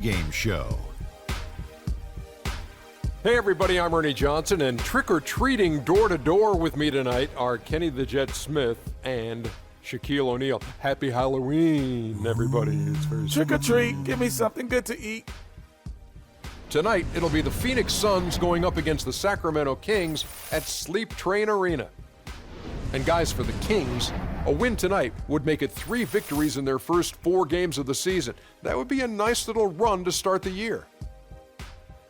Game show. Hey everybody, I'm Ernie Johnson, and trick-or-treating door-to-door with me tonight are Kenny the Jet Smith and Shaquille O'Neal. Happy Halloween, everybody. It's very Trick or treat, give me something good to eat. Tonight, it'll be the Phoenix Suns going up against the Sacramento Kings at Sleep Train Arena. And guys, for the Kings, a win tonight would make it 3 victories in their first 4 games of the season. That would be a nice little run to start the year.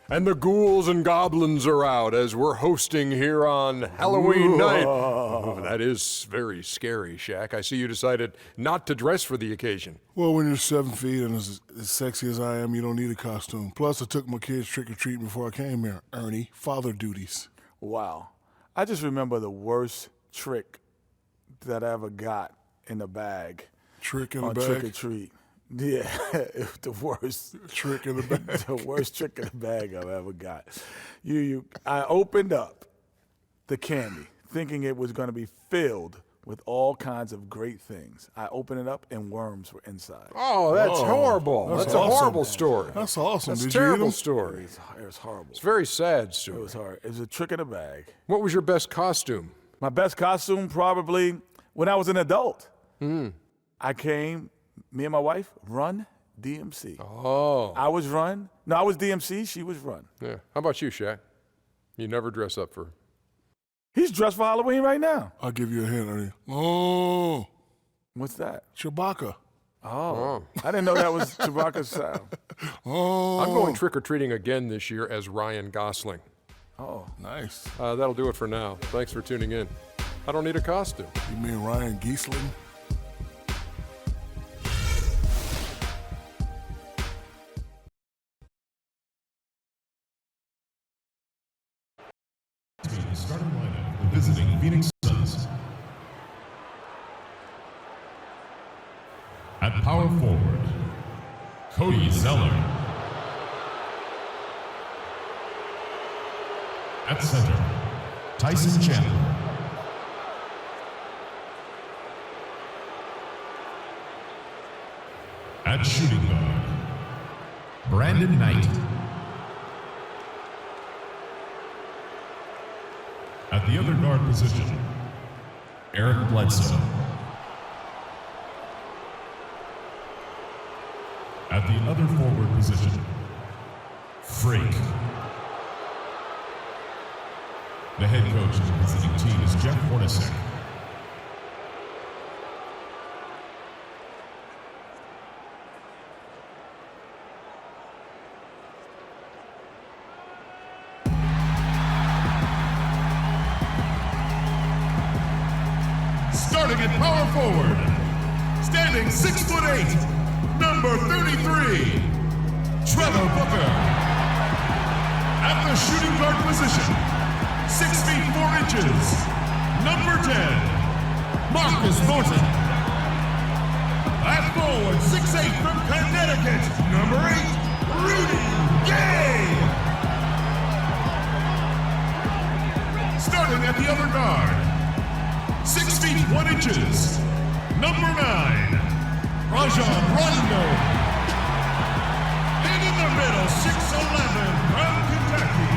And the ghouls and goblins are out as we're hosting here on Halloween night. Oh, that is very scary, Shaq. I see you decided not to dress for the occasion. Well, when you're 7 feet and as sexy as I am, you don't need a costume. Plus, I took my kids trick-or-treating before I came here. Ernie, father duties. Wow. I just remember the worst trick that I ever got in the bag. Trick in the bag? Trick or treat. Yeah, it was the worst trick in the bag. The worst trick in the bag I've ever got. I opened up the candy thinking it was going to be filled with all kinds of great things. I opened it up and worms were inside. Oh, that's horrible. That's awesome. a horrible story. That's awesome. That's Did a terrible you eat 'em? story. It was horrible. It's a very sad story. It was hard. It was a trick in the bag. What was your best costume? My best costume probably when I was an adult. I came, me and my wife, Run DMC. Oh. I was Run. No, I was DMC. She was Run. Yeah. How about you, Shaq? You never dress up for... He's dressed for Halloween right now. I'll give you a hint, Ernie. Oh. What's that? Chewbacca. Oh. I didn't know that was Chewbacca's sound. Oh. I'm going trick-or-treating again this year as Ryan Gosling. Oh. Nice. That'll do it for now. Thanks for tuning in. I don't need a costume. You mean Ryan Giesling? Starting lineup, the visiting Phoenix Suns. At power forward, Cody Zeller. At center, Tyson Chandler. At shooting guard, Brandon Knight. At the other guard position, Eric Bledsoe. At the other forward position, Freak. The head coach of the visiting team is Jeff Hornacek. Starting at power forward, standing 6'8", number 33, Trevor Booker. At the shooting guard position, 6 feet 4 inches, number 10, Marcus Thornton. At forward, 6'8" from Connecticut, number 8, Rudy Gay. Starting at the other guard, 6 feet 1 inches, number 9, Rajon Rondo. And in the middle, 6'11", from Kentucky,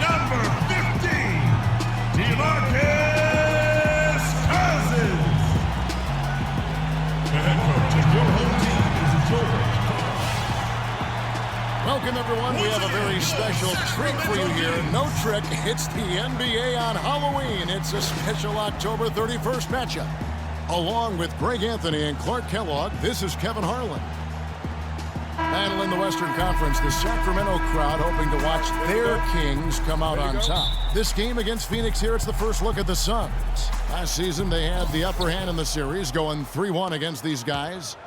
number 15, DeMarcus Cousins. The head coach of your home team is George. Welcome, everyone. We have a very special treat for you here. No trick, it's the NBA on Halloween. It's a special October 31st matchup. Along with Greg Anthony and Clark Kellogg, this is Kevin Harlan. Handling the Western Conference, the Sacramento crowd hoping to watch their Kings come out on top. This game against Phoenix here, it's the first look at the Suns. Last season, they had the upper hand in the series, going 3-1 against these guys.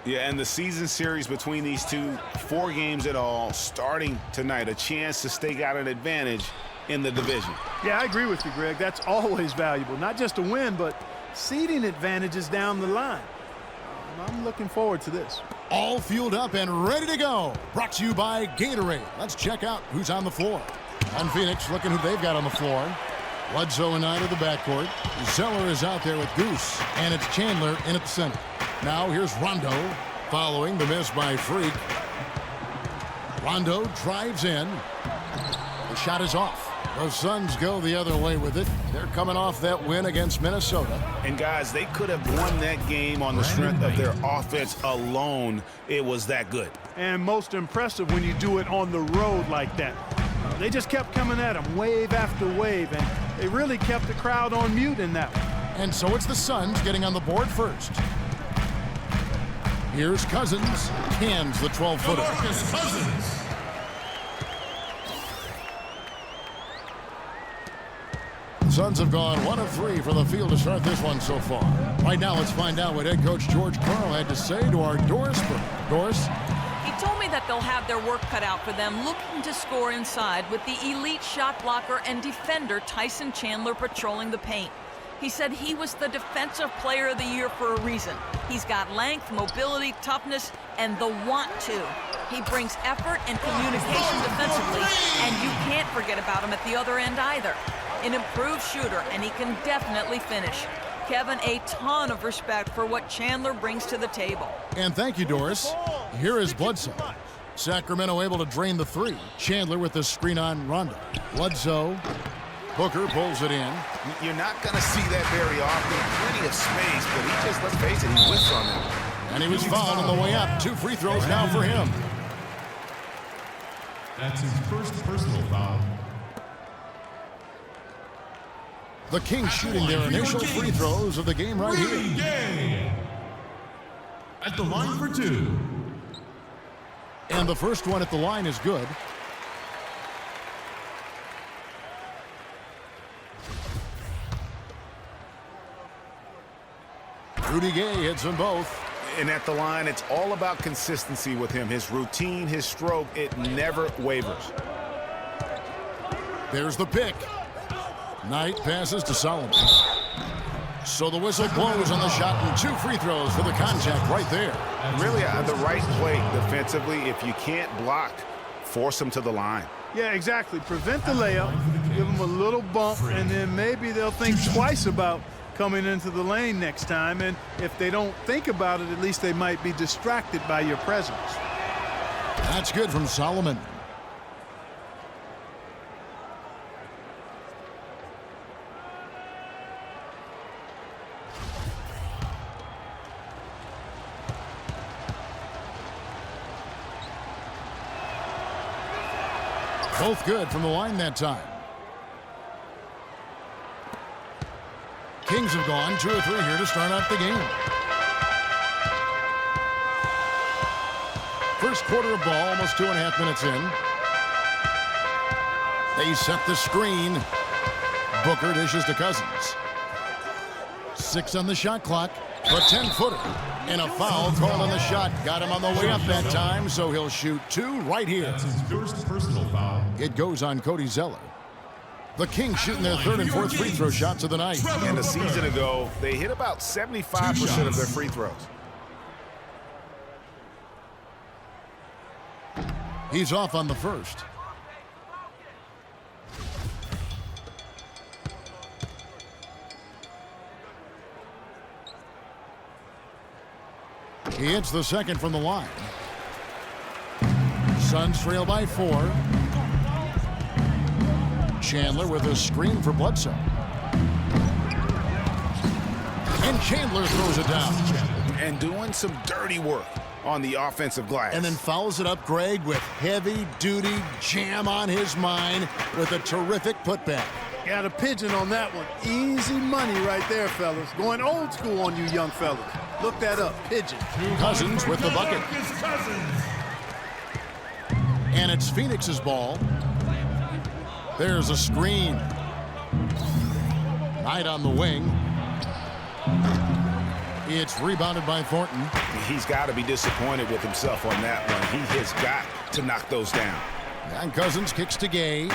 Yeah, and the season series between these two, 4 games at all, starting tonight, a chance to stake out an advantage in the division. Yeah, I agree with you, Greg. That's always valuable. Not just a win, but seeding advantages down the line. I'm looking forward to this. All fueled up and ready to go. Brought to you by Gatorade. Let's check out who's on the floor. On Phoenix, looking who they've got on the floor. Bledsoe and Knight of the backcourt. Zeller is out there with Goose, and it's Chandler in at the center. Now here's Rondo, following the miss by Freak. Rondo drives in. The shot is off. The Suns go the other way with it. They're coming off that win against Minnesota. And guys, they could have won that game on the strength of their offense alone. It was that good. And most impressive when you do it on the road like that. They just kept coming at them wave after wave, and they really kept the crowd on mute in that one. And so it's the Suns getting on the board first. Here's Cousins, cans the 12-footer. DeMarcus Cousins. Suns have gone 1 of 3 from the field to start this one so far. Right now, let's find out what head coach George Karl had to say to our Doris Burke. Doris? He told me that they'll have their work cut out for them looking to score inside with the elite shot blocker and defender Tyson Chandler patrolling the paint. He said he was the Defensive Player of the Year for a reason. He's got length, mobility, toughness, and the want to. He brings effort and communication defensively, and you can't forget about him at the other end either. An improved shooter, and he can definitely finish. Kevin, a ton of respect for what Chandler brings to the table. And thank you, Doris. Here is Bledsoe. Sacramento able to drain the 3. Chandler with the screen on Rondo. Bledsoe. Booker pulls it in. You're not going to see that very often. Plenty of space, but he just, let's face it, he whiffs on it. And he was fouled on the way up. 2 free throws now for him. That's his first personal foul. The Kings shooting their initial free throws of the game right here. Gay. At the line for 2. And the first one at the line is good. Rudy Gay hits them both. And at the line, it's all about consistency with him. His routine, his stroke, it never wavers. There's the pick. Knight passes to Solomon. So the whistle blows on the shot and 2 free throws for the contact right there. Really, the right play defensively. If you can't block, force him to the line. Yeah, exactly. Prevent the layup, give them a little bump, and then maybe they'll think twice about coming into the lane next time. And if they don't think about it, at least they might be distracted by your presence. That's good from Solomon. Both good from the line that time. Kings have gone 2 or 3 here to start out the game. First quarter of ball, almost 2.5 minutes in. They set the screen. Booker dishes to Cousins. 6 on the shot clock. A 10-footer. And a foul called on the shot. Got him on the way up that time, so he'll shoot 2 right here. That's his first personal foul. It goes on Cody Zeller. The Kings shooting their 3rd and 4th free throw shots of the night. And a season ago, they hit about 75% of their free throws. He's off on the first. He hits the second from the line. Suns trail by 4. Chandler with a screen for Bledsoe. And Chandler throws it down. And doing some dirty work on the offensive glass. And then fouls it up, Greg, with heavy-duty jam on his mind with a terrific putback. Got a pigeon on that one. Easy money right there, fellas. Going old school on you young fellas. Look that up, pigeon. Cousins with the bucket. Cousins. And it's Phoenix's ball. There's a screen. Knight on the wing. It's rebounded by Thornton. He's got to be disappointed with himself on that one. He has got to knock those down. And Cousins kicks to Gay.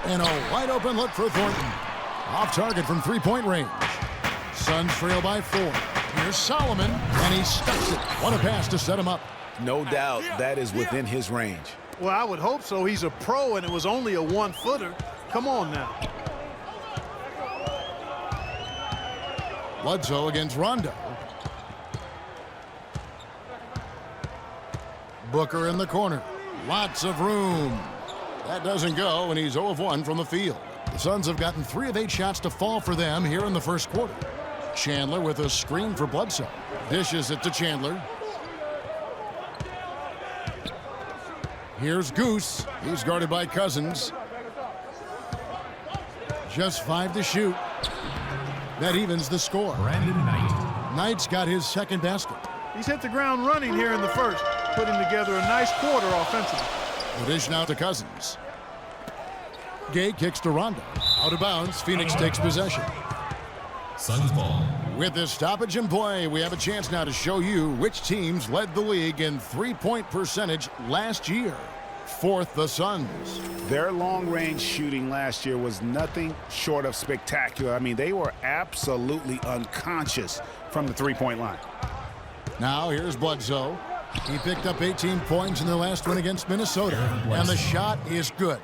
And a wide open look for Thornton. Off target from 3-point range. Suns trail by 4. Here's Solomon, and he stuffs it. What a pass to set him up. No doubt that is within his range. Well, I would hope so. He's a pro, and it was only a 1-footer. Come on now. Bledsoe against Rondo. Booker in the corner. Lots of room. That doesn't go, and he's 0 of 1 from the field. The Suns have gotten 3 of 8 shots to fall for them here in the first quarter. Chandler with a screen for Bledsoe. Dishes it to Chandler. Here's Goose. He's guarded by Cousins. Just 5 to shoot. That evens the score. Knight's got his second basket. He's hit the ground running here in the first, putting together a nice quarter offensively. The dish now to Cousins. Gay kicks to Rondo. Out of bounds, Phoenix takes possession. Suns ball. With this stoppage in play, we have a chance now to show you which teams led the league in three-point percentage last year. Fourth, the Suns. Their long-range shooting last year was nothing short of spectacular. I mean, they were absolutely unconscious from the three-point line. Now here's Bledsoe. He picked up 18 points in their last win against Minnesota, and the shot is good.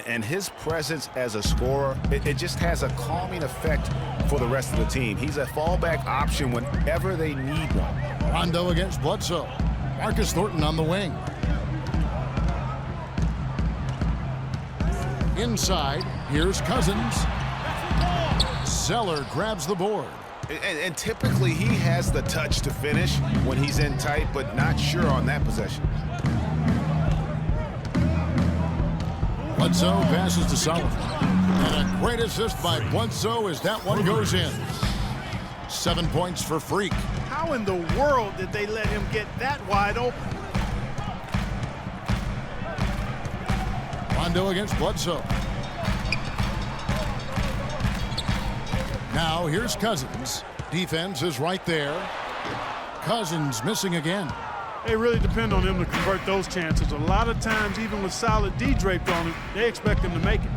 And his presence as a scorer, it just has a calming effect for the rest of the team. He's a fallback option whenever they need one. Rondo against Bledsoe. Marcus Thornton on the wing. Inside, here's Cousins. Zeller grabs the board. And typically he has the touch to finish when he's in tight, but not sure on that possession. Bledsoe passes to Solomon. And a great assist by Bledsoe as that one goes in. 7 points for Freak. How in the world did they let him get that wide open? Rondo against Bledsoe. Now here's Cousins. Defense is right there. Cousins missing again. They really depend on him to convert those chances. A lot of times, even with solid D draped on him, they expect him to make it.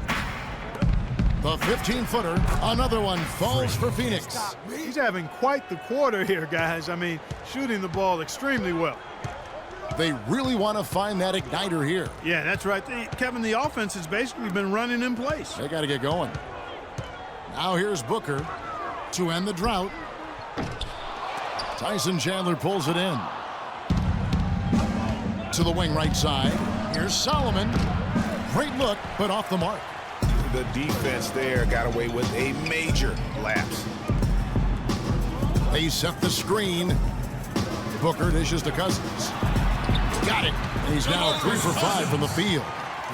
The 15-footer, another one falls for Phoenix. He's having quite the quarter here, guys. I mean, shooting the ball extremely well. They really want to find that igniter here. Yeah, that's right. Kevin, the offense has basically been running in place. They got to get going. Now here's Booker to end the drought. Tyson Chandler pulls it in. To the wing right side. Here's Solomon. Great look, but off the mark. The defense there got away with a major lapse. They set the screen. Booker dishes to Cousins. Got it. He's now 3 for 5 from the field.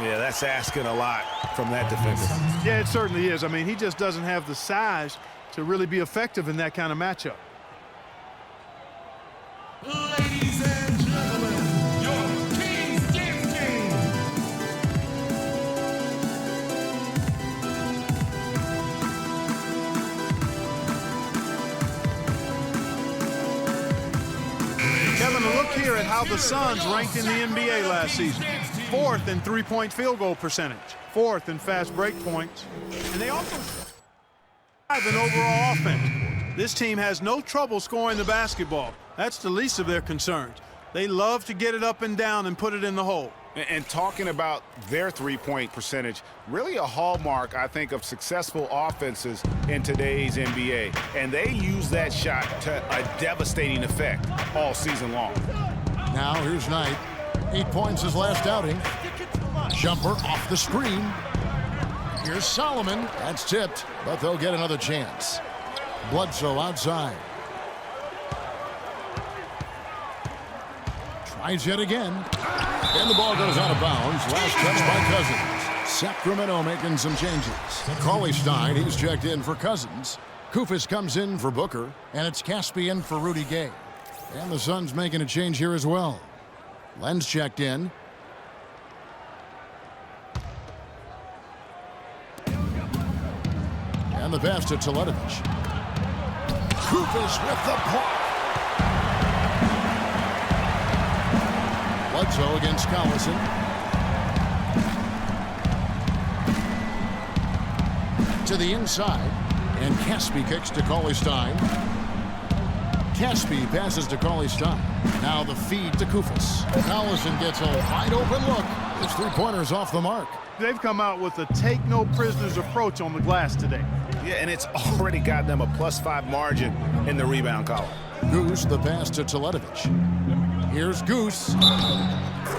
Yeah, that's asking a lot from that defender. Yeah, it certainly is. I mean, he just doesn't have the size to really be effective in that kind of matchup. Ladies and gentlemen, your Kings Dance Game. Kevin, a look here at how the Suns ranked in the NBA last season. 4th in three-point field goal percentage, 4th in fast break points, and they also 5th in overall offense. This team has no trouble scoring the basketball. That's the least of their concerns. They love to get it up and down and put it in the hole. And talking about their three-point percentage, really a hallmark, I think, of successful offenses in today's NBA. And they use that shot to a devastating effect all season long. Now here's Knight. 8 points his last outing. Jumper off the screen. Here's Solomon. That's tipped, but they'll get another chance. Bledsoe outside. Tries yet again. And the ball goes out of bounds. Last touch by Cousins. Sacramento making some changes. Cauley Stein, he's checked in for Cousins. Kufis comes in for Booker. And it's Caspi in for Rudy Gay. And the Suns making a change here as well. Len's checked in. And the pass to Teletovic. Kufis with the block. Bledsoe against Collison. To the inside. And Caspi kicks to Cauley Stein. Caspi passes to Cauley Stein. Now the feed to Kufis. Collison gets a wide open look. His three-pointers off the mark. They've come out with a take-no-prisoners approach on the glass today. Yeah, and it's already got them a +5 margin in the rebound column. Goose, the pass to Teletovic. Here's Goose.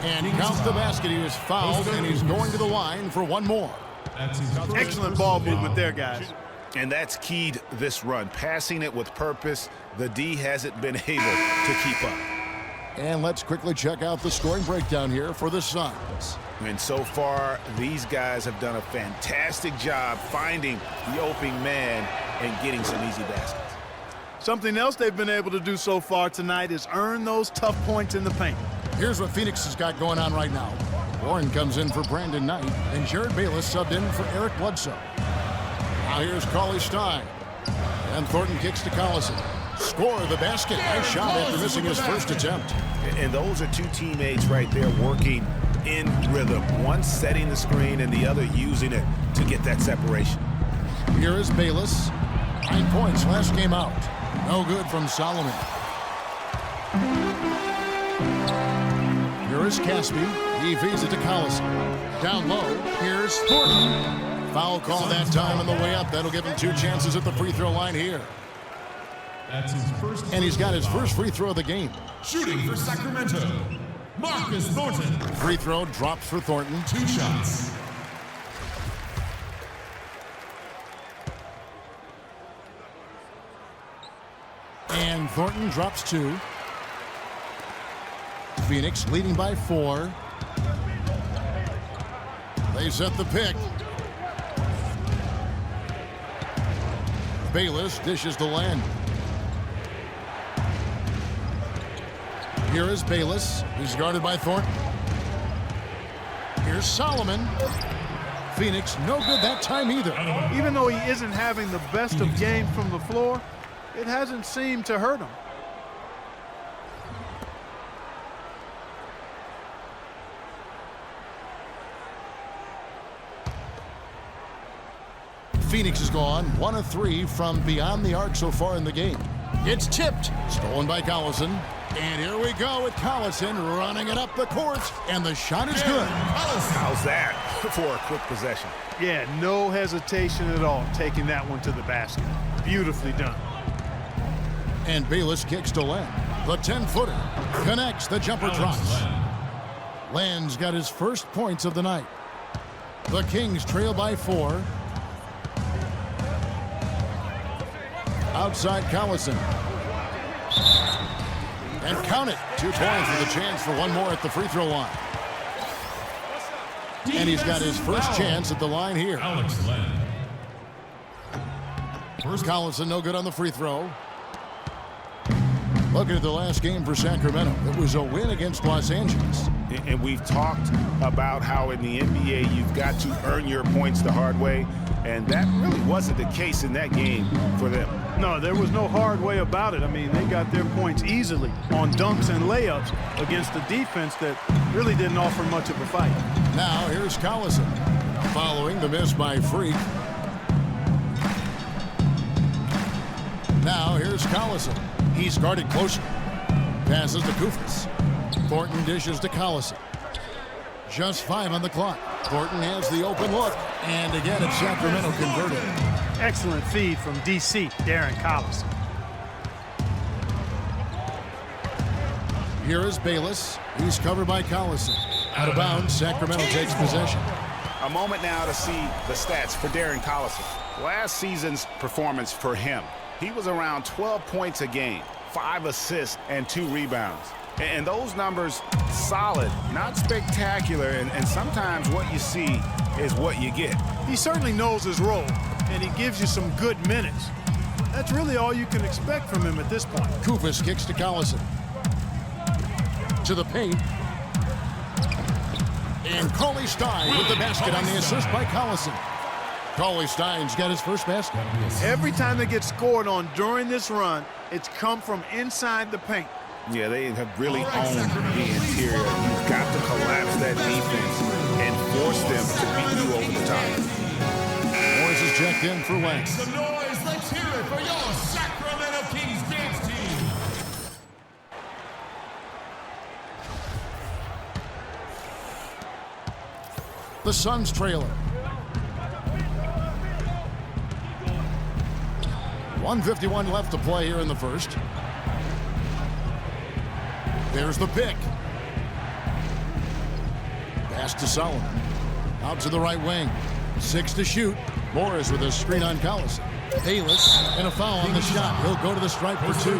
And count the basket. He was fouled, and he's going to the line for one more. Excellent ball movement there, guys. And that's keyed this run. Passing it with purpose. The D hasn't been able to keep up. And let's quickly check out the scoring breakdown here for the Suns. And so far, these guys have done a fantastic job finding the opening man and getting some easy baskets. Something else they've been able to do so far tonight is earn those tough points in the paint. Here's what Phoenix has got going on right now. Warren comes in for Brandon Knight, and Jared Bayless subbed in for Eric Bledsoe. Now here's Cauley Stein. And Thornton kicks to Collison. Score the basket. Nice shot after missing his first attempt. And those are two teammates right there working in rhythm. One setting the screen and the other using it to get that separation. Here is Bayless. 9 points last game out. No good from Solomon. Here is Caspi. He feeds it to Collison. Down low, here's Thornton. Foul call that time on the way up. That'll give him 2 chances at the free throw line here. That's his first. And he's got his first free throw of the game. Shooting for Sacramento, Marcus Thornton. Free throw drops for Thornton. 2 shots. And Thornton drops 2. Phoenix leading by 4. They set the pick. Bayless dishes to Len. Here is Bayless. He's guarded by Thornton. Here's Solomon. Phoenix no good that time either. Even though he isn't having the best of games from the floor, it hasn't seemed to hurt him. Phoenix is gone 1 of 3 from beyond the arc so far in the game. It's tipped. Stolen by Collison. And here we go with Collison running it up the court. And the shot is good. How's that for a quick possession? Yeah, no hesitation at all taking that one to the basket. Beautifully done. And Bayless kicks to Len. The 10-footer connects. The jumper drops. Len's got his first points of the night. The Kings trail by 4. Outside Collison. And count it. 2 points with a chance for one more at the free throw line. And he's got his first chance at the line here. Alex Len. First Collison no good on the free throw. Looking at the last game for Sacramento, it was a win against Los Angeles. And we've talked about how in the NBA you've got to earn your points the hard way, and that really wasn't the case in that game for them. No, there was no hard way about it. I mean, they got their points easily on dunks and layups against a defense that really didn't offer much of a fight. Now here's Collison following the miss by Freak. Now here's Collison. He's guarded closer. Passes to Koufos. Thornton dishes to Collison. Just 5 on the clock. Thornton has the open look. And again, it's Sacramento converted. Excellent feed from DC, Darren Collison. Here is Bayless. He's covered by Collison. Out of bounds, Sacramento takes possession. A moment now to see the stats for Darren Collison. Last season's performance for him, he was around 12 points a game, 5 assists, and 2 rebounds. And those numbers, solid, not spectacular, and sometimes what you see is what you get. He certainly knows his role, and he gives you some good minutes. That's really all you can expect from him at this point. Koufos kicks to Collison. To the paint. And Cauley Stein with the basket on the assist by Collison. Cauley Stein's got his first basket. Every time they get scored on during this run, it's come from inside the paint. Yeah, they have really owned the interior. You've got to collapse that defense and force them to beat you over the top. Morris is checked in for Wang. Some noise. Let's hear it for your Sacramento Kings dance team. The Suns trailer. 1:51 left to play here in the first. There's the pick. Pass to Solomon. Out to the right wing. 6 to shoot. Morris with a screen on Collison. Bayless and a foul on the shot. He'll go to the stripe for 2.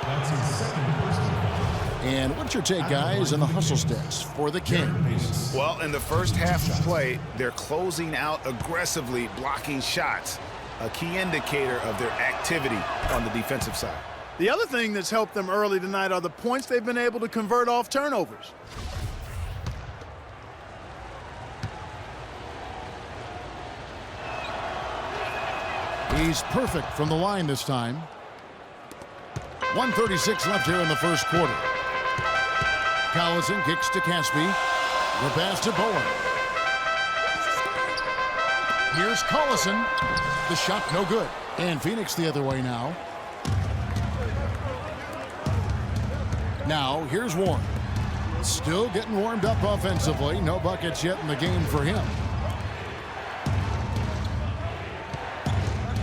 That's his second personal foul. And what's your take, guys, on the hustle stats for the Kings? Well, in the first half of play, they're closing out aggressively, blocking shots, a key indicator of their activity on the defensive side. The other thing that's helped them early tonight are the points they've been able to convert off turnovers. He's perfect from the line this time. 1:36 left here in the first quarter. Collison kicks to Caspi. The pass to Bowen. Here's Collison. The shot no good. And Phoenix the other way now. Now here's Warren. Still getting warmed up offensively. No buckets yet in the game for him.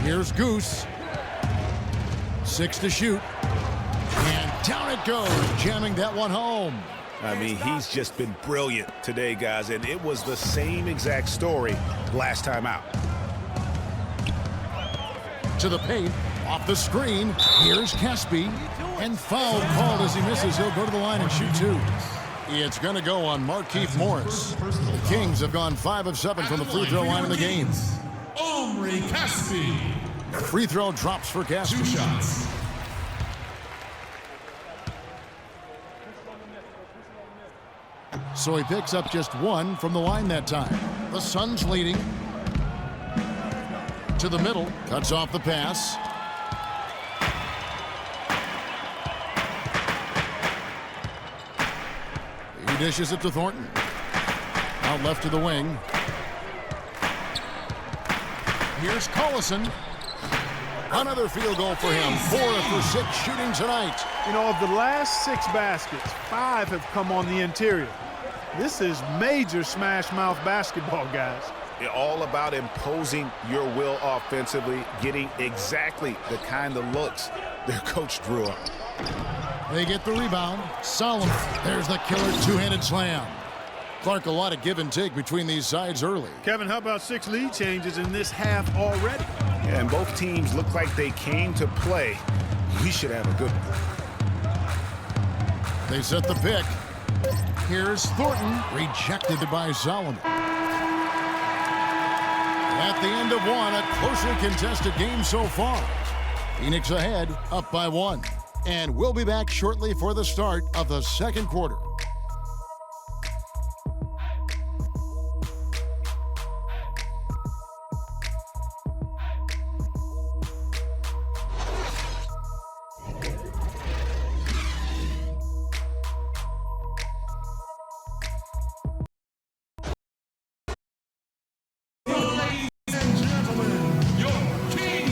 Here's Goose. 6 to shoot. And down it goes, jamming that one home. I mean, he's just been brilliant today, guys, and it was the same exact story last time out. To the paint, off the screen, here's Caspi. And foul called as he misses. He'll go to the line and shoot 2. It's going to go on Markieff Morris. The Kings have gone 5 of 7 from the free throw line in the game. Omri Caspi. Free throw drops for Caspi. 2 shots. So he picks up just 1 from the line that time. The Suns leading. To the middle, cuts off the pass. He dishes it to Thornton. Out left to the wing. Here's Collison. Another field goal for him. 4 for 6 shooting tonight. You know, of the last 6 baskets, 5 have come on the interior. This is major smash mouth basketball, guys. All about imposing your will offensively, getting exactly the kind of looks their coach drew up. They get the rebound. Solomon. There's the killer two-handed slam. Clark, a lot of give and take between these sides early. Kevin, how about 6 lead changes in this half already? Yeah, and both teams look like they came to play. We should have a good one. They set the pick. Here's Thornton. Rejected by Solomon. At the end of 1, a closely contested game so far. Phoenix ahead, up by 1. And we'll be back shortly for the start of the second quarter.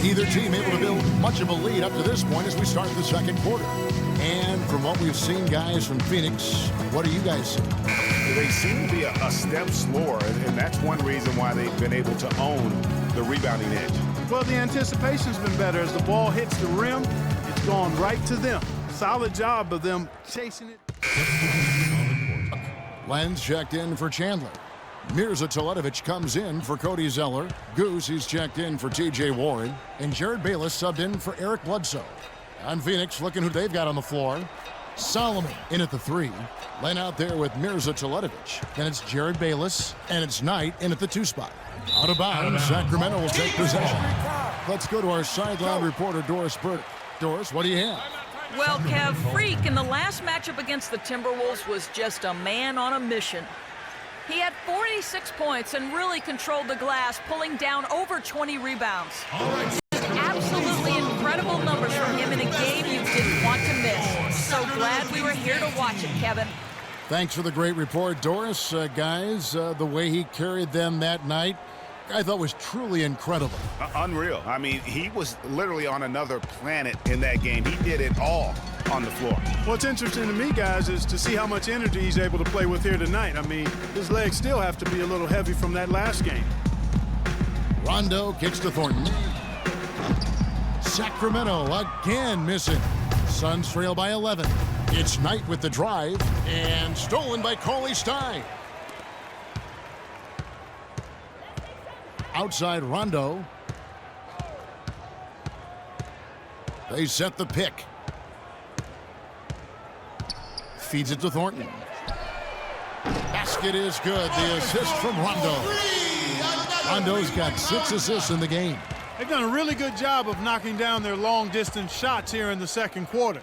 Either team able to build much of a lead up to this point as we start the second quarter. And from what we've seen, guys, from Phoenix, what do you guys see? They seem to be a step slower, and that's one reason why they've been able to own the rebounding edge. Well, the anticipation's been better. As the ball hits the rim, it's gone right to them. Solid job of them chasing it. Lenz checked in for Chandler. Mirza Teletovic comes in for Cody Zeller. Goose is checked in for T.J. Warren. And Jared Bayless subbed in for Eric Bledsoe. On Phoenix, looking who they've got on the floor. Solomon in at the 3. Len out there with Mirza Teletovic. Then it's Jared Bayless, and it's Knight in at the 2 spot. Out of bounds, Sacramento will take possession. Let's go to our sideline reporter, Doris Burdick. Doris, what do you have? Well, Kev, Freak in the last matchup against the Timberwolves was just a man on a mission. He had 46 points and really controlled the glass, pulling down over 20 rebounds. Absolutely incredible numbers from him in a game you didn't want to miss. So glad we were here to watch it, Kevin. Thanks for the great report, Doris. Guys, the way he carried them that night, I thought was truly incredible. Unreal. I mean, he was literally on another planet in that game. He did it all on the floor. What's interesting to me, guys, is to see how much energy he's able to play with here tonight. I mean, his legs still have to be a little heavy from that last game. Rondo kicks to Thornton. Sacramento again missing. Suns trail by 11. It's Knight with the drive. And stolen by Cauley Stein. Outside Rondo. They set the pick. Feeds it to Thornton. Basket is good. The assist from Rondo. Rondo's got 6 assists in the game. They've done a really good job of knocking down their long-distance shots here in the second quarter.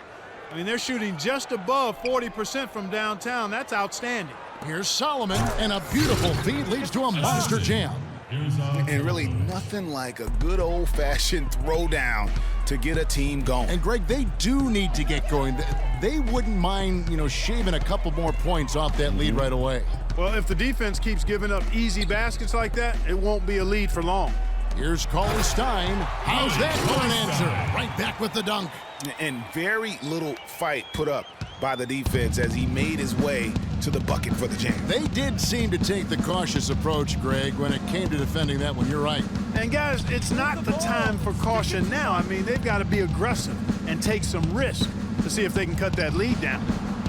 I mean, they're shooting just above 40% from downtown. That's outstanding. Here's Solomon, and a beautiful feed leads to a monster jam. And really nothing like a good old-fashioned throwdown to get a team going. And Greg, they do need to get going. They wouldn't mind, shaving a couple more points off that lead right away. Well, if the defense keeps giving up easy baskets like that, it won't be a lead for long. Here's Cauley Stein. How's that for an answer? Right back with the dunk. And very little fight put up by the defense as he made his way to the bucket for the jam. They did seem to take the cautious approach, Greg, when it came to defending that one. You're right. And guys, it's not the time for caution now. I mean, they've got to be aggressive and take some risk to see if they can cut that lead down.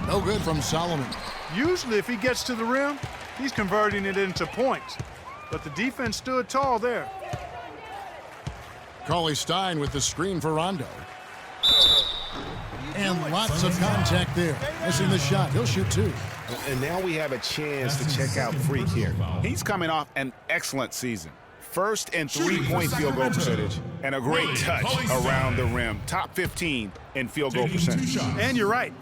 No good from Solomon. Usually, if he gets to the rim, he's converting it into points. But the defense stood tall there. Cauley Stein with the screen for Rondo. And lots of contact there. Missing the shot. He'll shoot 2. And now we have a chance to check out Freak here. He's coming off an excellent season. First and 3-point field goal percentage and a great touch around the rim. Top 15 in field goal percentage. And you're right.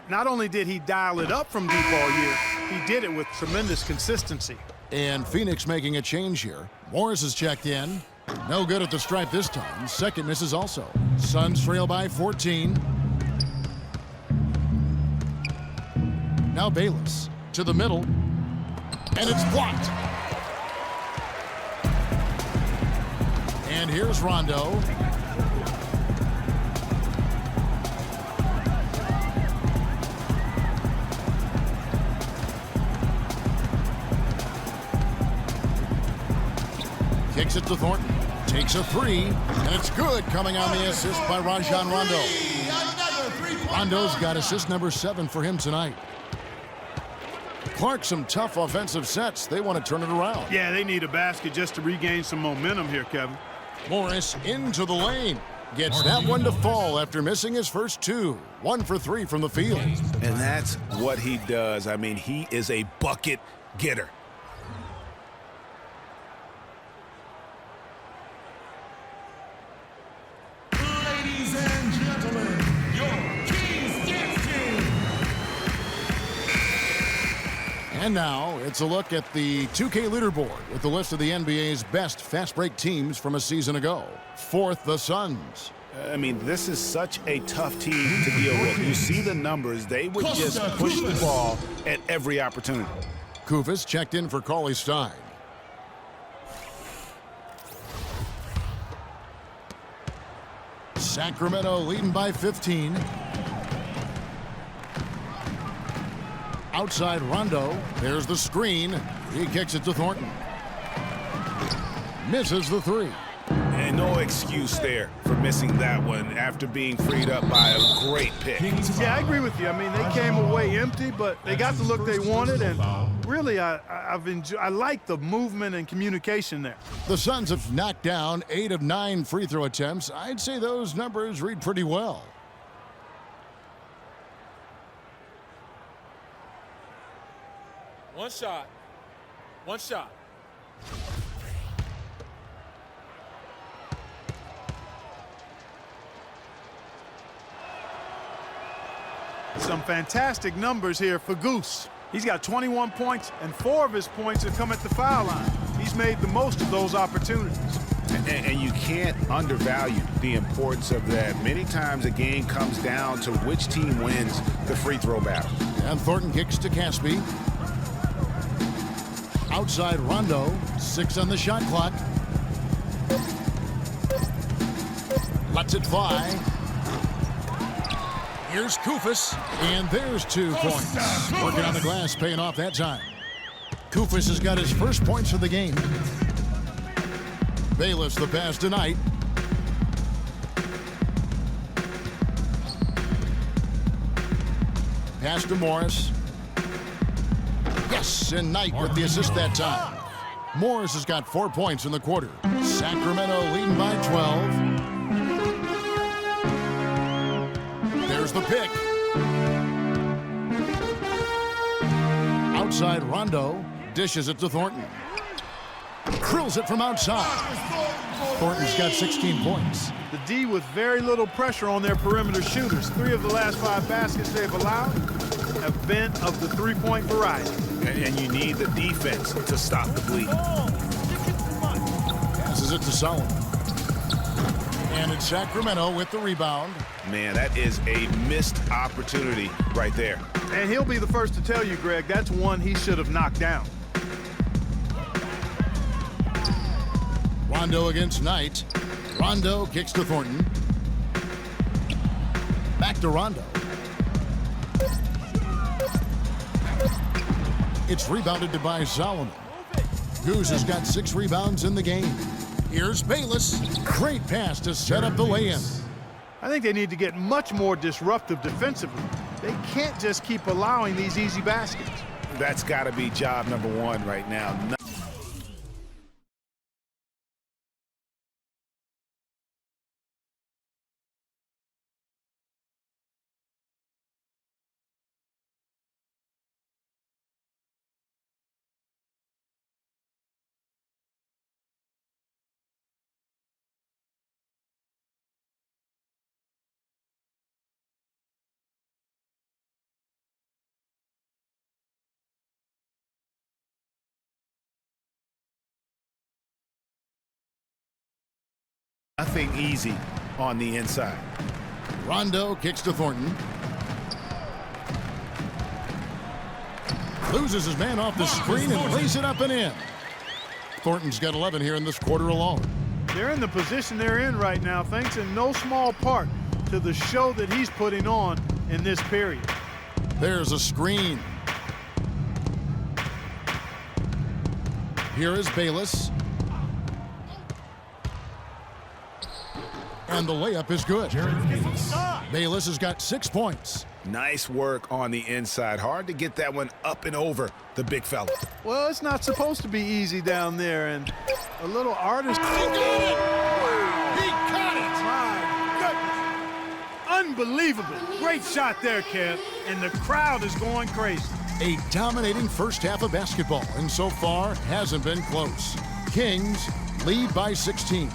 Not only did he dial it up from deep all year, he did it with tremendous consistency. And Phoenix making a change here. Morris has checked in. No good at the stripe this time. Second misses also. Suns trail by 14. Now Bayless to the middle. And it's blocked. And here's Rondo. Kicks it to Thornton. Takes a 3. And it's good, coming on the assist by Rajon Rondo. Rondo's got assist number 7 for him tonight. Clark, some tough offensive sets. They want to turn it around. Yeah, they need a basket just to regain some momentum here, Kevin. Morris into the lane. Gets that one to fall after missing his first 2. 1 for 3 from the field. And that's what he does. I mean, he is a bucket getter. Ladies and gentlemen, your King's Dance Team. And now it's a look at the 2K leaderboard with the list of the NBA's best fast break teams from a season ago. 4th, the Suns. I mean, this is such a tough team to deal with. You see the numbers. They would just push the ball at every opportunity. Kufis checked in for Cauley Stein. Sacramento leading by 15. Outside Rondo. There's the screen. He kicks it to Thornton. Misses the 3. And no excuse there for missing that one after being freed up by a great pick. Yeah, I agree with you. I mean, they came away empty, but they got the look they wanted, and really, I like the movement and communication there. The Suns have knocked down 8 of 9 free throw attempts. I'd say those numbers read pretty well. One shot. One shot. Some fantastic numbers here for Goose. He's got 21 points, and 4 of his points have come at the foul line. He's made the most of those opportunities. And you can't undervalue the importance of that. Many times a game comes down to which team wins the free throw battle. And Thornton kicks to Caspi. Outside Rondo, 6 on the shot clock. Lets it fly. Here's Kufis, and there's 2 points. Working on the glass, paying off that time. Kufis has got his first points of the game. Bayless the pass tonight. Pass to Morris. Yes, and Knight with the assist that time. Morris has got 4 points in the quarter. Sacramento leading by 12. There's the pick. Outside Rondo dishes it to Thornton. Drills it from outside. Thornton's got 16 points. The D with very little pressure on their perimeter shooters. 3 of the last 5 baskets they've allowed have been of the three-point variety. And you need the defense to stop the bleed. Passes it to Solomon. And it's Sacramento with the rebound. Man, that is a missed opportunity right there. And he'll be the first to tell you, Greg, that's one he should have knocked down. Rondo against Knight. Rondo kicks to Thornton. Back to Rondo. It's rebounded by Solomon. Goose has got 6 rebounds in the game. Here's Bayless. Great pass to set up the lay-in. I think they need to get much more disruptive defensively. They can't just keep allowing these easy baskets. That's got to be job number 1 right now. Nothing easy on the inside. Rondo kicks to Thornton. Loses his man off the screen and lays it up and in. Thornton's got 11 here in this quarter alone. They're in the position they're in right now thanks in no small part to the show that he's putting on in this period. There's a screen. Here is Bayless. And the layup is good. Bayless has got 6 points. Nice work on the inside. Hard to get that one up and over the big fella. Well, it's not supposed to be easy down there, and a little artist. He got it! He got it! My goodness. Unbelievable. Great shot there, Kev. And the crowd is going crazy. A dominating first half of basketball, and so far hasn't been close. Kings lead by 16.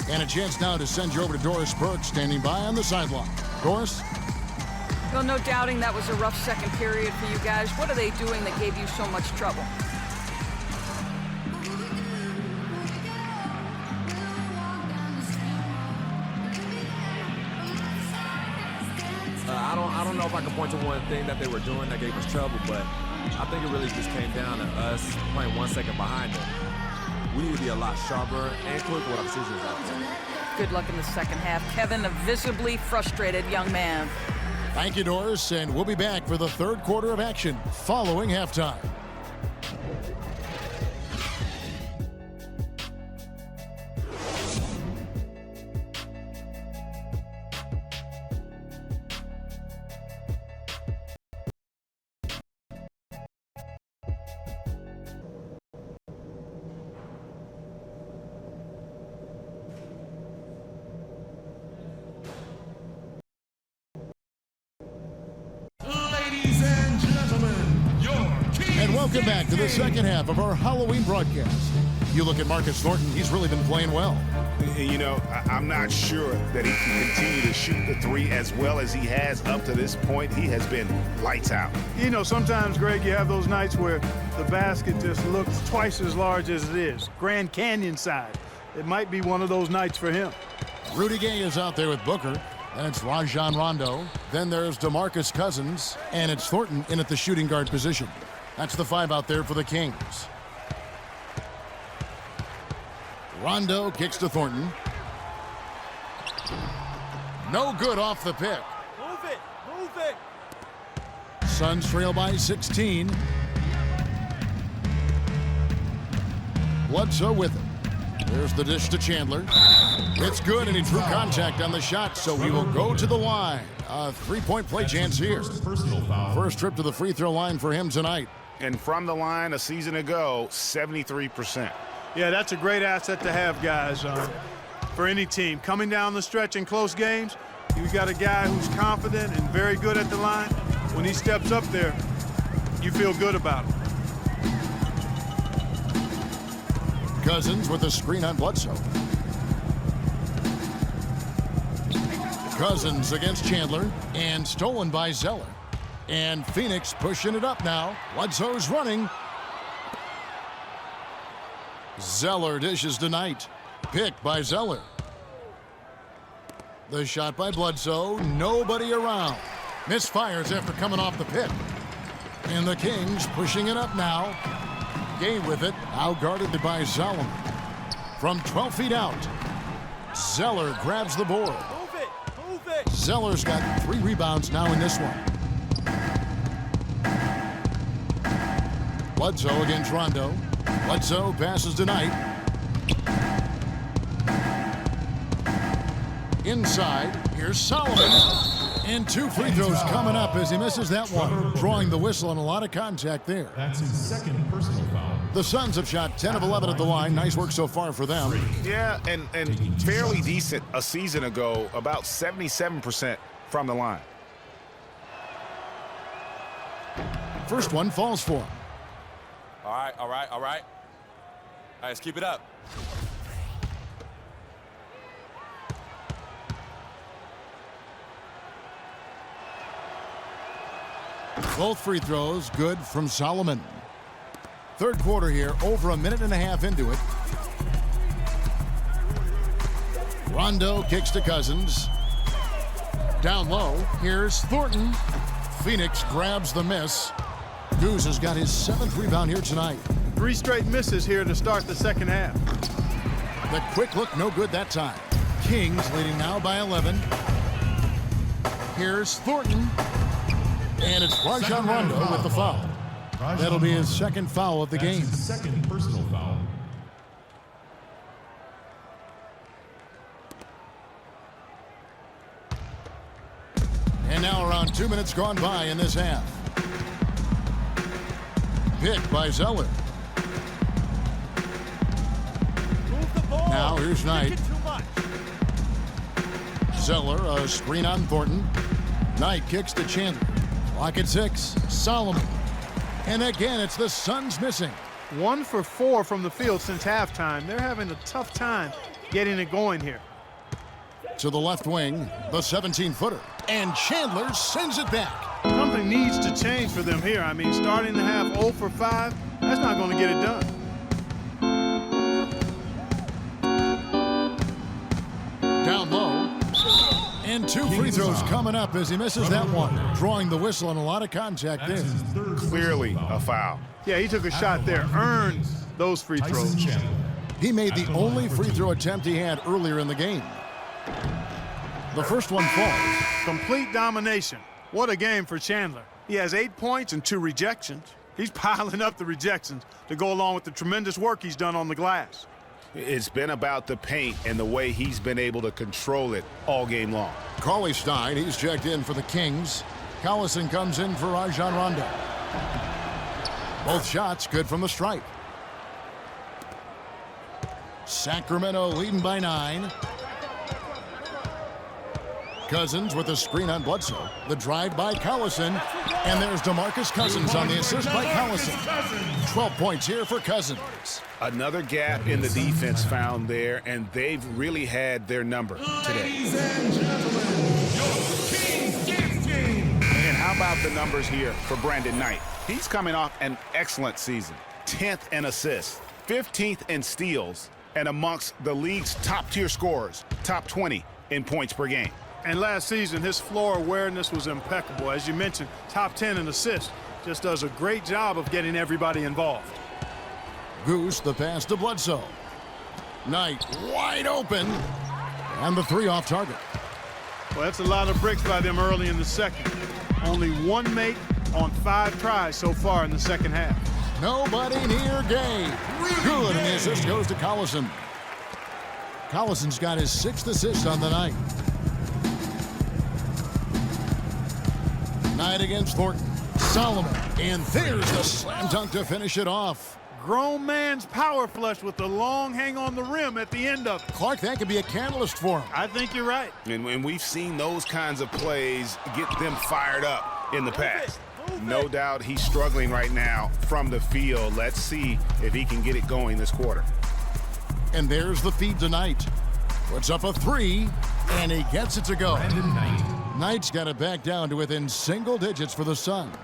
And a chance now to send you over to Doris Burke, standing by on the sideline. Doris? Well, no doubting that was a rough second period for you guys. What are they doing that gave you so much trouble? I don't know if I can point to one thing that they were doing that gave us trouble, but I think it really just came down to us playing 1 second behind them. We need to be a lot sharper and quicker with our decisions out there. Good luck in the second half. Kevin, a visibly frustrated young man. Thank you, Doris, and we'll be back for the third quarter of action following halftime. Welcome back to the second half of our Halloween broadcast. You look at Marcus Thornton, he's really been playing well. You know, I'm not sure that he can continue to shoot the 3 as well as he has up to this point. He has been lights out. You know, sometimes, Greg, you have those nights where the basket just looks twice as large as it is. Grand Canyon side. It might be one of those nights for him. Rudy Gay is out there with Booker. And it's Rajon Rondo. Then there's DeMarcus Cousins. And it's Thornton in at the shooting guard position. That's the 5 out there for the Kings. Rondo kicks to Thornton. No good off the pick. Move it! Move it! Suns trail by 16. Bledsoe with it. There's the dish to Chandler. It's good, and he drew contact on the shot, so he will go to the line. A 3-point play chance here. First trip to the free throw line for him tonight. And from the line a season ago, 73%. Yeah, that's a great asset to have, guys, for any team. Coming down the stretch in close games, you got a guy who's confident and very good at the line. When he steps up there, you feel good about him. Cousins with a screen on Bledsoe. Cousins against Chandler, and stolen by Zeller. And Phoenix pushing it up now. Bledsoe's running. Zeller dishes to Knight. Picked by Zeller. The shot by Bledsoe. Nobody around. Misfires after coming off the pick. And the Kings pushing it up now. Gay with it. Out guarded by Solomon. From 12 feet out. Zeller grabs the board. Move it. Zeller's got 3 rebounds now in this one. Bledsoe against Rondo. Bledsoe passes to Knight. Inside, here's Solomon. And 2 free throws coming up as he misses that one. Drawing the whistle and a lot of contact there. That's his second personal foul. The Suns have shot 10 of 11 at the line. Nice work so far for them. Yeah, and fairly decent a season ago, about 77% from the line. First one falls for him. All right. All right, let's keep it up. Both free throws good from Solomon. Third quarter here, over a minute and a half into it. Rondo kicks to Cousins. Down low, here's Thornton. Phoenix grabs the miss. Goose has got his 7th rebound here tonight. 3 straight misses here to start the second half. The quick look, no good that time. Kings leading now by 11. Here's Thornton. And it's Rajon Rondo with the foul. That'll be his second foul of the game. His second personal foul. And now around 2 minutes gone by in this half. Picked by Zeller. Now here's Knight. Zeller, a screen on Thornton. Knight kicks to Chandler. Clock at 6. Solomon. And again, it's the Suns missing. 1 for 4 from the field since halftime. They're having a tough time getting it going here. To the left wing, the 17-footer. And Chandler sends it back. Something needs to change for them here. I mean, starting the half 0 for 5, that's not going to get it done. Down low. And 2 free throws coming up as he misses that one. Drawing the whistle and a lot of contact there. Clearly a foul. Yeah, he took a shot there, earned those free throws. He made the only free throw attempt he had earlier in the game. The first one falls. Complete domination. What a game for Chandler. He has 8 points and 2 rejections. He's piling up the rejections to go along with the tremendous work he's done on the glass. It's been about the paint and the way he's been able to control it all game long. Cauley Stein, he's checked in for the Kings. Collison comes in for Rajon Rondo. Both shots good from the stripe. Sacramento leading by 9. Cousins with a screen on Bledsoe. The drive by Collison. And there's DeMarcus Cousins on the assist by Collison. 12 points here for Cousins. Another gap in the defense found there, and they've really had their number today. And how about the numbers here for Brandon Knight? He's coming off an excellent season. 10th in assists, 15th in steals, and amongst the league's top-tier scorers, top 20 in points per game. And last season, his floor awareness was impeccable. As you mentioned, top 10 in assists. Just does a great job of getting everybody involved. Goose, the pass to Bledsoe. Knight wide open. And the 3 off target. Well, that's a lot of bricks by them early in the second. Only 1 make on 5 tries so far in the second half. Nobody near Gay. Good, and the assist goes to Collison. Collison's got his 6th assist on the night. Knight against Thornton. Solomon. And there's the slam dunk to finish it off. Grown man's power flush with the long hang on the rim at the end of it. Clark, that could be a catalyst for him. I think you're right. And we've seen those kinds of plays get them fired up in the past. No doubt he's struggling right now from the field. Let's see if he can get it going this quarter. And there's the feed to Knight. Puts up a three, and he gets it to go. Knight's got it back down to within single digits for the Suns.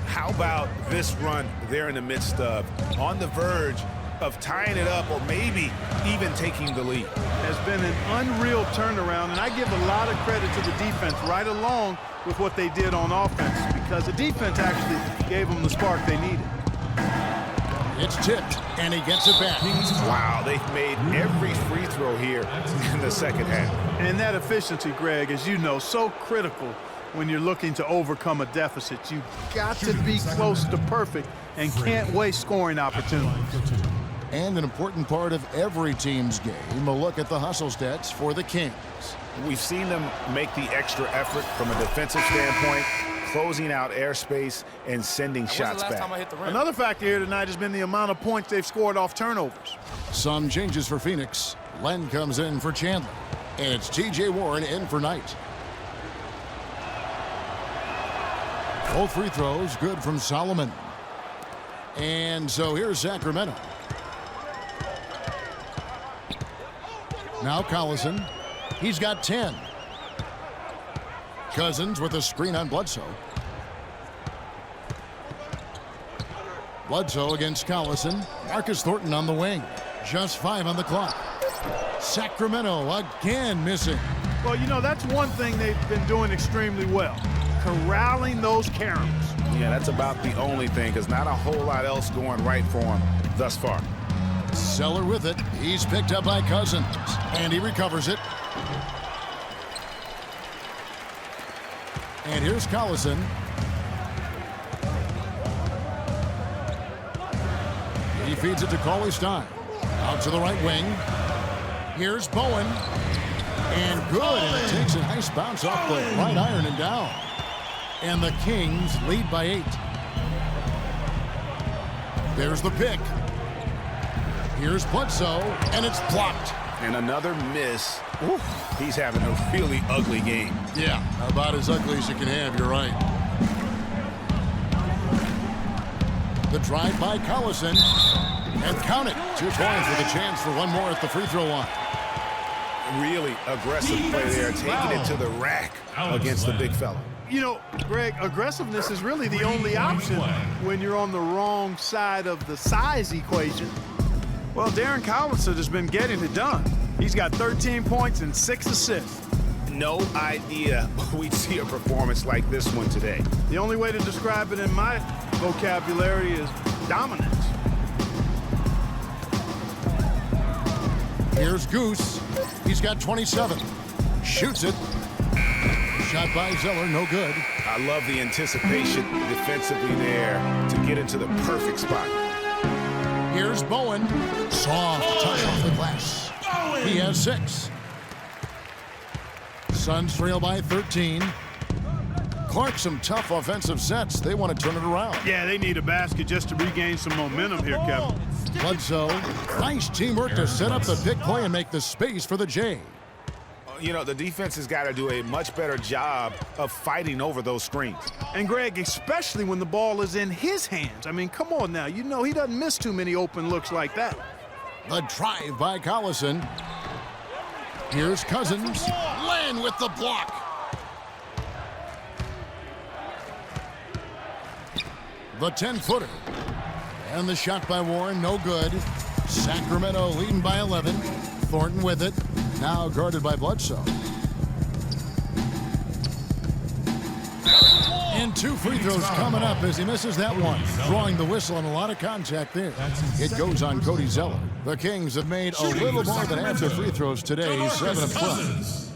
How about this run they're in the midst of, on the verge of tying it up or maybe even taking the lead? Has been an unreal turnaround, and I give a lot of credit to the defense right along with what they did on offense, because the defense actually gave them the spark they needed. It's tipped, and he gets it back. Wow, they've made every free throw here in the second half. And that efficiency, Greg, as you know, so critical when you're looking to overcome a deficit. You've got to be close to perfect and can't waste scoring opportunities. And an important part of every team's game, a look at the hustle stats for the Kings. We've seen them make the extra effort from a defensive standpoint, closing out airspace and sending shots back. Another factor here tonight has been the amount of points they've scored off turnovers. Some changes for Phoenix. Len comes in for Chandler, and it's T.J. Warren in for Knight. Both free throws good from Solomon. And so here's Sacramento. Now Collison. He's got 10. Cousins with a screen on Bledsoe. Bledsoe against Collison. Marcus Thornton on the wing. Just 5 on the clock. Sacramento again missing. Well, you know, that's one thing they've been doing extremely well. Corralling those caroms. Yeah, that's about the only thing, because not a whole lot else going right for him thus far. Zeller with it. He's picked up by Cousins, and he recovers it. And here's Collison. He feeds it to Cauley Stein. Out to the right wing. Here's Bowen. And good, and it takes a nice bounce off the right iron and down. And the Kings lead by 8. There's the pick. Here's Bledsoe, and it's blocked. And another miss. Ooh, he's having a really ugly game. Yeah, about as ugly as you can have, you're right. The drive by Collison. And count it. 2 points with a chance for one more at the free throw line. Really aggressive play there, taking it to the rack against the big fella. You know, Greg, aggressiveness is really the only option when you're on the wrong side of the size equation. Well, Darren Collison has been getting it done. He's got 13 points and 6 assists. No idea we'd see a performance like this one today. The only way to describe it in my vocabulary is dominance. Here's Goose. He's got 27. Shoots it. Shot by Zeller, no good. I love the anticipation defensively there to get into the perfect spot. Here's Bowen. Soft touch off the glass. He has 6. Suns trail by 13. Clark, some tough offensive sets. They want to turn it around. Yeah, they need a basket just to regain some momentum here, Kevin. Bledsoe, nice teamwork to set up the pick play and make the space for the J. You know, the defense has got to do a much better job of fighting over those screens. And Greg, especially when the ball is in his hands. I mean, come on now. You know he doesn't miss too many open looks like that. The drive by Collison. Here's Cousins. Len with the block. The 10-footer. And the shot by Warren, no good. Sacramento leading by 11. Thornton with it. Now guarded by Bledsoe. And 2 free throws coming up as he misses that one. Drawing the whistle and a lot of contact there. It goes on Cody Zeller. The Kings have made a little more than half their free throws today. 7 of 12.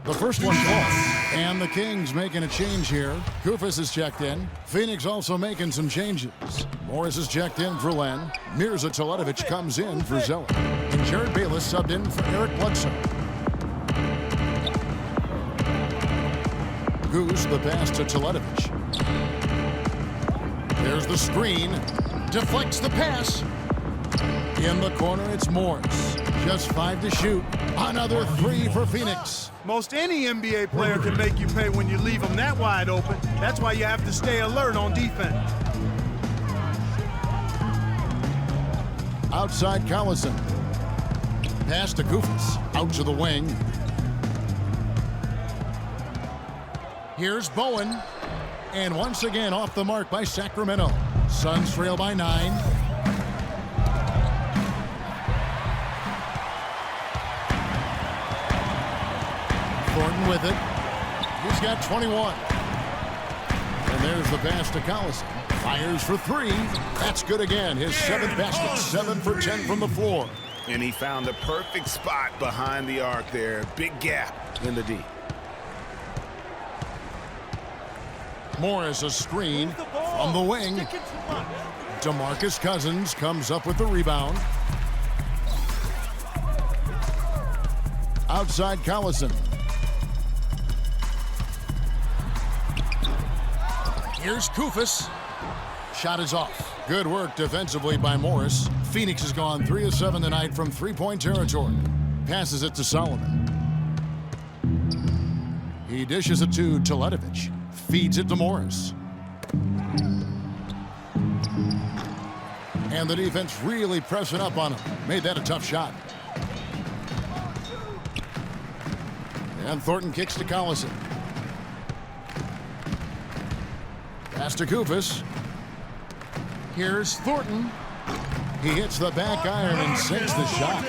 The first one falls. And the Kings making a change here. Kufis is checked in. Phoenix also making some changes. Morris is checked in for Len. Mirza Teletovic comes in for Zeller. And Jared Bayless subbed in for Eric Bledsoe. Goose the pass to Teletovic. There's the screen. Deflects the pass. In the corner, it's Morris. Just 5 to shoot. Another 3 for Phoenix. Most any NBA player can make you pay when you leave them that wide open. That's why you have to stay alert on defense. Outside Collison. Pass to Goofus. Out to the wing. Here's Bowen. And once again off the mark by Sacramento. Suns trail by 9. Thornton with it. He's got 21. And there's the pass to Collison. Fires for 3. That's good again. His 7th basket. 7 for 10 from the floor. And he found the perfect spot behind the arc there. Big gap in the D. Morris a screen from the wing. DeMarcus Cousins comes up with the rebound. Outside Collison. Here's Goofus. Shot is off. Good work defensively by Morris. Phoenix has gone 3 of 7 tonight from three-point territory. Passes it to Solomon. He dishes it to Teletovic. Feeds it to Morris. And the defense really pressing up on him. Made that a tough shot. And Thornton kicks to Collison. Pass to Goofus. Here's Thornton. He hits the back iron and sinks the shot.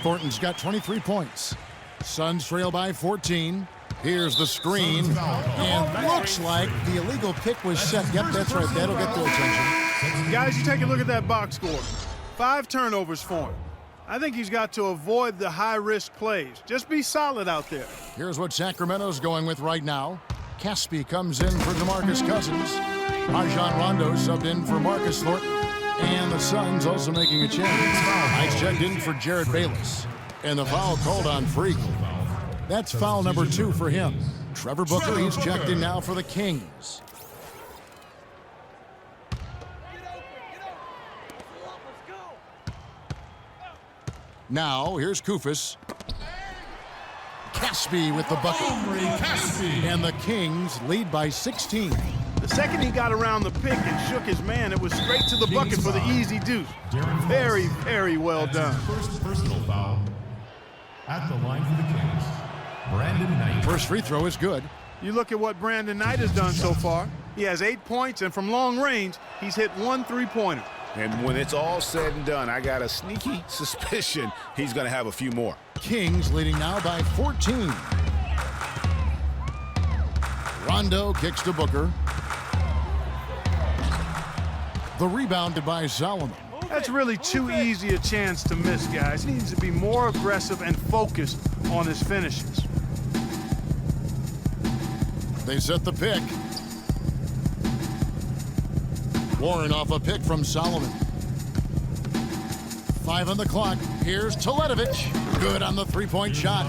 Thornton's got 23 points. Suns trail by 14. Here's the screen. And looks like the illegal pick was set. Yep, that's right. That'll get their attention. Guys, you take a look at that box score. 5 turnovers for him. I think he's got to avoid the high-risk plays. Just be solid out there. Here's what Sacramento's going with right now. Caspi comes in for DeMarcus Cousins. Rajon Rondo subbed in for Marcus Thornton. And the Suns also making a change. Ice checked in for Jared Bayless. And the foul called on Freak. That's foul number 2 for him. Trevor Booker, he's checked in now for the Kings. Now, here's Goofus. Caspi with the bucket. And the Kings lead by 16. The second he got around the pick and shook his man, it was straight to the bucket for the easy deuce. Very, very well done. First personal foul at the line for the Kings. Brandon Knight. First free throw is good. You look at what Brandon Knight has done so far. He has 8 points, and from long range, he's hit 1 3-pointer. And when it's all said and done, I got a sneaky suspicion he's going to have a few more. Kings leading now by 14. Rondo kicks to Booker. The rebounded by Solomon. That's really too easy a chance to miss, guys. He needs to be more aggressive and focused on his finishes. They set the pick. Warren off a pick from Solomon. 5 on the clock. Here's Teletovic. Good on the 3-point shot.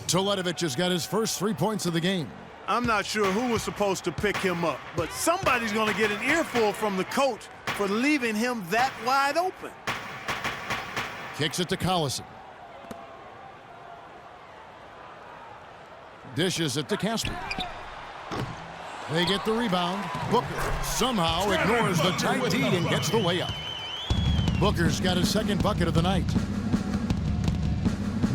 Teletovic has got his first 3 points of the game. I'm not sure who was supposed to pick him up, but somebody's going to get an earful from the coach for leaving him that wide open. Kicks it to Collison. Dishes it to Caspi. They get the rebound. Booker somehow ignores the tight D and gets the layup. Booker's got his second bucket of the night.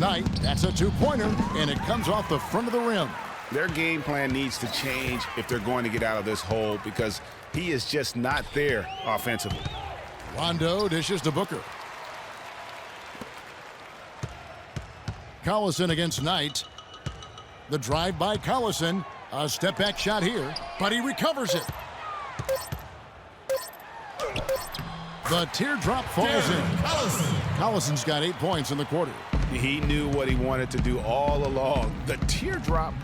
Knight, that's a 2-pointer, and it comes off the front of the rim. Their game plan needs to change if they're going to get out of this hole because he is just not there offensively. Rondo dishes to Booker. Collison against Knight. The drive by Collison. A step-back shot here, but he recovers it. The teardrop falls in. Collison's got 8 points in the quarter. He knew what he wanted to do all along. The teardrop